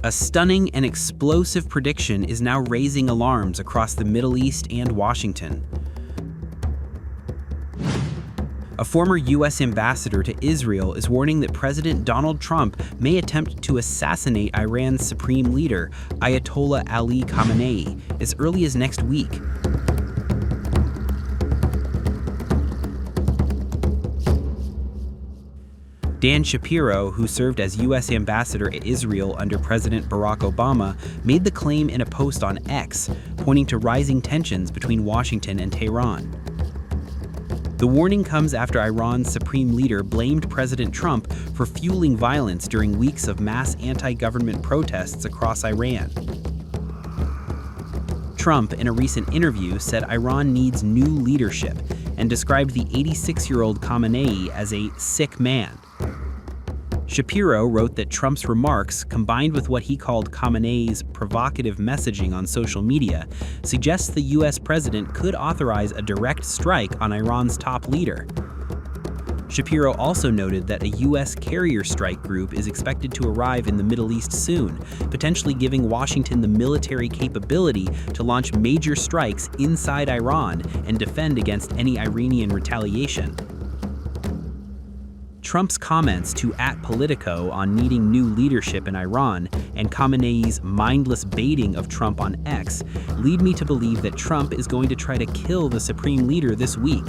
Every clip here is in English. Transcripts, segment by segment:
A stunning and explosive prediction is now raising alarms across the Middle East and Washington. A former U.S. ambassador to Israel is warning that President Donald Trump may attempt to assassinate Iran's supreme leader, Ayatollah Ali Khamenei, as early as next week. Dan Shapiro, who served as U.S. ambassador to Israel under President Barack Obama, made the claim in a post on X, pointing to rising tensions between Washington and Tehran. The warning comes after Iran's supreme leader blamed President Trump for fueling violence during weeks of mass anti-government protests across Iran. Trump, in a recent interview, said Iran needs new leadership and described the 86-year-old Khamenei as a sick man. Shapiro wrote that Trump's remarks, combined with what he called Khamenei's provocative messaging on social media, suggests the U.S. president could authorize a direct strike on Iran's top leader. Shapiro also noted that a U.S. carrier strike group is expected to arrive in the Middle East soon, potentially giving Washington the military capability to launch major strikes inside Iran and defend against any Iranian retaliation. Trump's comments to @Politico on needing new leadership in Iran and Khamenei's mindless baiting of Trump on X lead me to believe that Trump is going to try to kill the supreme leader this week.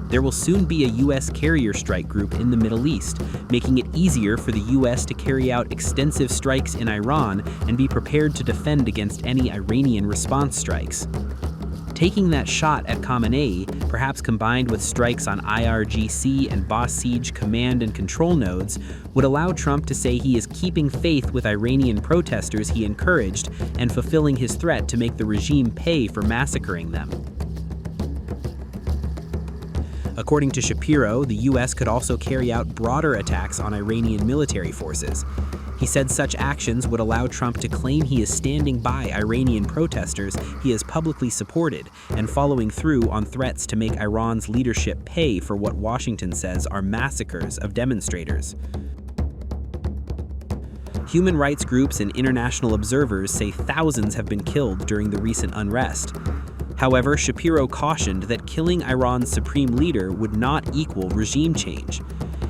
There will soon be a U.S. carrier strike group in the Middle East, making it easier for the U.S. to carry out extensive strikes in Iran and be prepared to defend against any Iranian response strikes. Taking that shot at Khamenei, perhaps combined with strikes on IRGC and Boss Siege command and control nodes, would allow Trump to say he is keeping faith with Iranian protesters he encouraged and fulfilling his threat to make the regime pay for massacring them. According to Shapiro, the U.S. could also carry out broader attacks on Iranian military forces. He said such actions would allow Trump to claim he is standing by Iranian protesters he has publicly supported and following through on threats to make Iran's leadership pay for what Washington says are massacres of demonstrators. Human rights groups and international observers say thousands have been killed during the recent unrest. However, Shapiro cautioned that killing Iran's supreme leader would not equal regime change.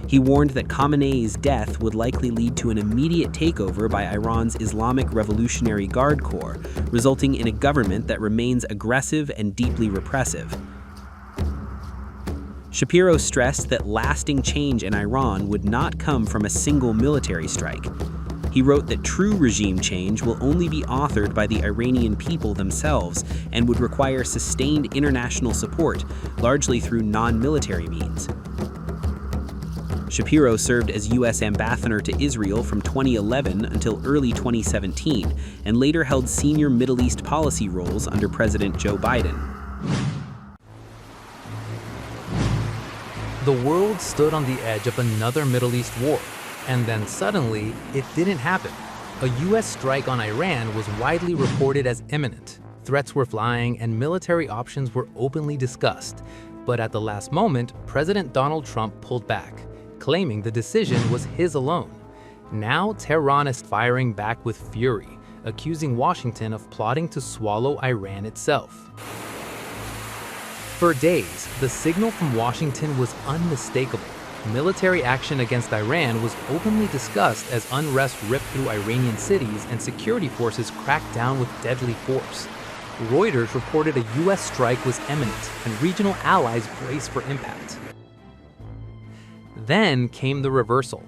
He warned that Khamenei's death would likely lead to an immediate takeover by Iran's Islamic Revolutionary Guard Corps, resulting in a government that remains aggressive and deeply repressive. Shapiro stressed that lasting change in Iran would not come from a single military strike. He wrote that true regime change will only be authored by the Iranian people themselves and would require sustained international support, largely through non-military means. Shapiro served as U.S. ambassador to Israel from 2011 until early 2017, and later held senior Middle East policy roles under President Joe Biden. The world stood on the edge of another Middle East war, and then suddenly, it didn't happen. A U.S. strike on Iran was widely reported as imminent. Threats were flying, and military options were openly discussed. But at the last moment, President Donald Trump pulled back, claiming the decision was his alone. Now, Tehran is firing back with fury, accusing Washington of plotting to swallow Iran itself. For days, the signal from Washington was unmistakable. Military action against Iran was openly discussed as unrest ripped through Iranian cities and security forces cracked down with deadly force. Reuters reported a U.S. strike was imminent, and regional allies braced for impact. Then came the reversal.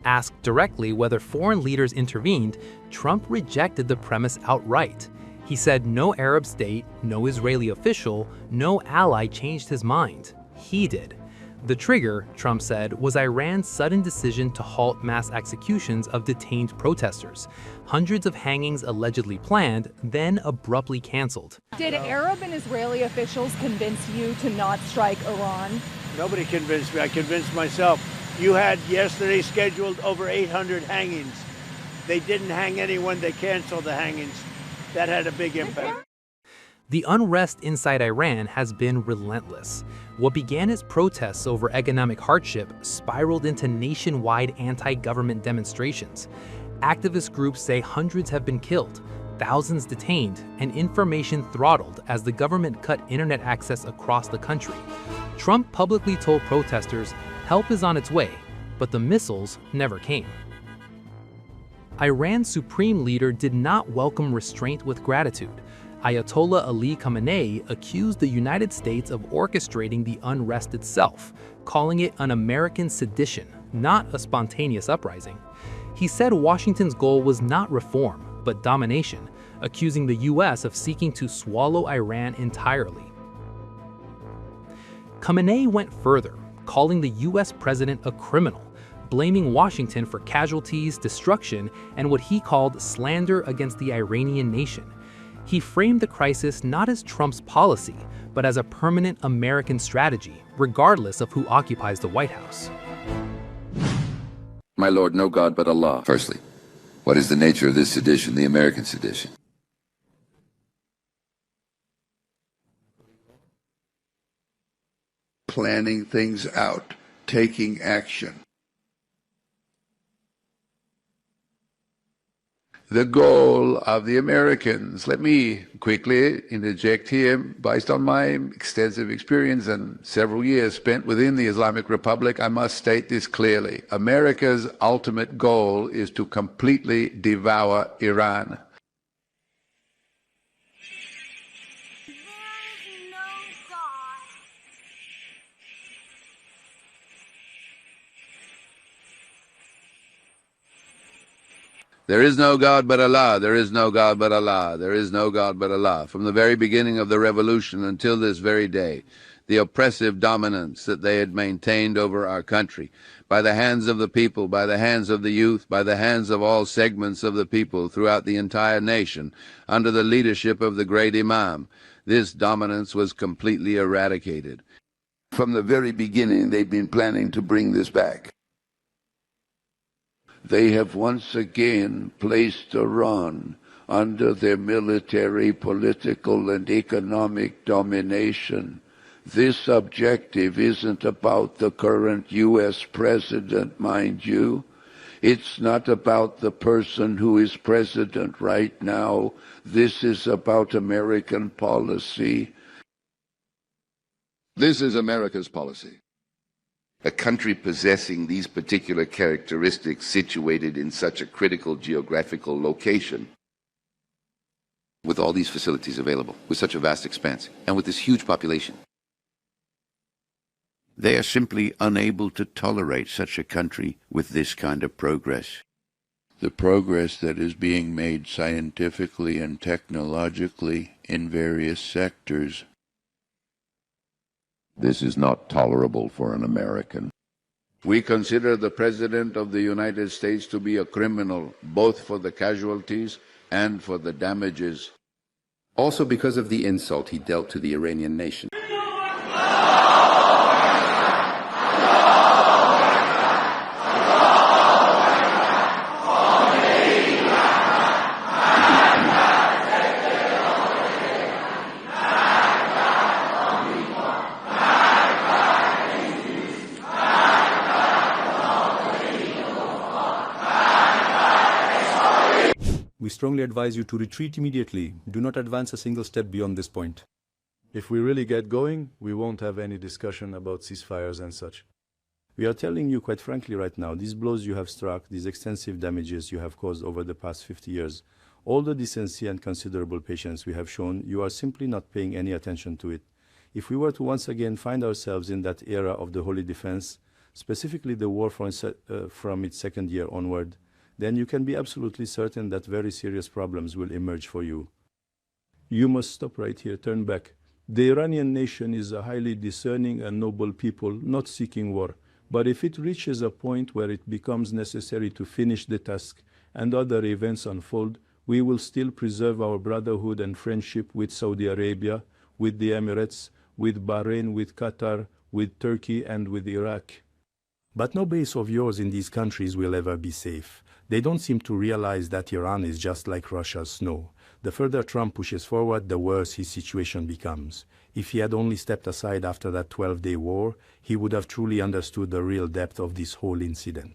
Asked directly whether foreign leaders intervened, Trump rejected the premise outright. He said no Arab state, no Israeli official, no ally changed his mind. He did. The trigger, Trump said, was Iran's sudden decision to halt mass executions of detained protesters. Hundreds of hangings allegedly planned, then abruptly canceled. Did Arab and Israeli officials convince you to not strike Iran? Nobody convinced me. I convinced myself. You had yesterday scheduled over 800 hangings. They didn't hang anyone. They canceled the hangings. That had a big impact. The unrest inside Iran has been relentless. What began as protests over economic hardship spiraled into nationwide anti-government demonstrations. Activist groups say hundreds have been killed, thousands detained, and information throttled as the government cut internet access across the country. Trump publicly told protesters help is on its way, but the missiles never came. Iran's supreme leader did not welcome restraint with gratitude. Ayatollah Ali Khamenei accused the United States of orchestrating the unrest itself, calling it an American sedition, not a spontaneous uprising. He said Washington's goal was not reform, but domination, accusing the US of seeking to swallow Iran entirely. Khamenei went further, calling the US president a criminal, blaming Washington for casualties, destruction, and what he called slander against the Iranian nation. He framed the crisis not as Trump's policy, but as a permanent American strategy, regardless of who occupies the White House. My lord, no God but Allah. Firstly, what is the nature of this sedition, the American sedition? Planning things out, taking action. The goal of the Americans, let me quickly interject here, based on my extensive experience and several years spent within the Islamic Republic, I must state this clearly. America's ultimate goal is to completely devour Iran. There is no God but Allah. There is no God but Allah. There is no God but Allah. From the very beginning of the revolution until this very day, the oppressive dominance that they had maintained over our country, by the hands of the people, by the hands of the youth, by the hands of all segments of the people throughout the entire nation, under the leadership of the great Imam, this dominance was completely eradicated. From the very beginning, they've been planning to bring this back. They have once again placed Iran under their military, political, and economic domination. This objective isn't about the current U.S. president, mind you. It's not about the person who is president right now. This is about American policy. This is America's policy. A country possessing these particular characteristics, situated in such a critical geographical location, with all these facilities available, with such a vast expanse, and with this huge population. They are simply unable to tolerate such a country with this kind of progress. The progress that is being made scientifically and technologically in various sectors. This is not tolerable for an American. We consider the President of the United States to be a criminal, both for the casualties and for the damages. Also because of the insult he dealt to the Iranian nation. We strongly advise you to retreat immediately. Do not advance a single step beyond this point. If we really get going, we won't have any discussion about ceasefires and such. We are telling you quite frankly right now, these blows you have struck, these extensive damages you have caused over the past 50 years, all the decency and considerable patience we have shown, you are simply not paying any attention to it. If we were to once again find ourselves in that era of the holy defense, specifically the war from its second year onward, then you can be absolutely certain that very serious problems will emerge for you. You must stop right here, turn back. The Iranian nation is a highly discerning and noble people, not seeking war. But if it reaches a point where it becomes necessary to finish the task and other events unfold, we will still preserve our brotherhood and friendship with Saudi Arabia, with the Emirates, with Bahrain, with Qatar, with Turkey, and with Iraq. But no base of yours in these countries will ever be safe. They don't seem to realize that Iran is just like Russia's snow. The further Trump pushes forward, the worse his situation becomes. If he had only stepped aside after that 12-day war, he would have truly understood the real depth of this whole incident.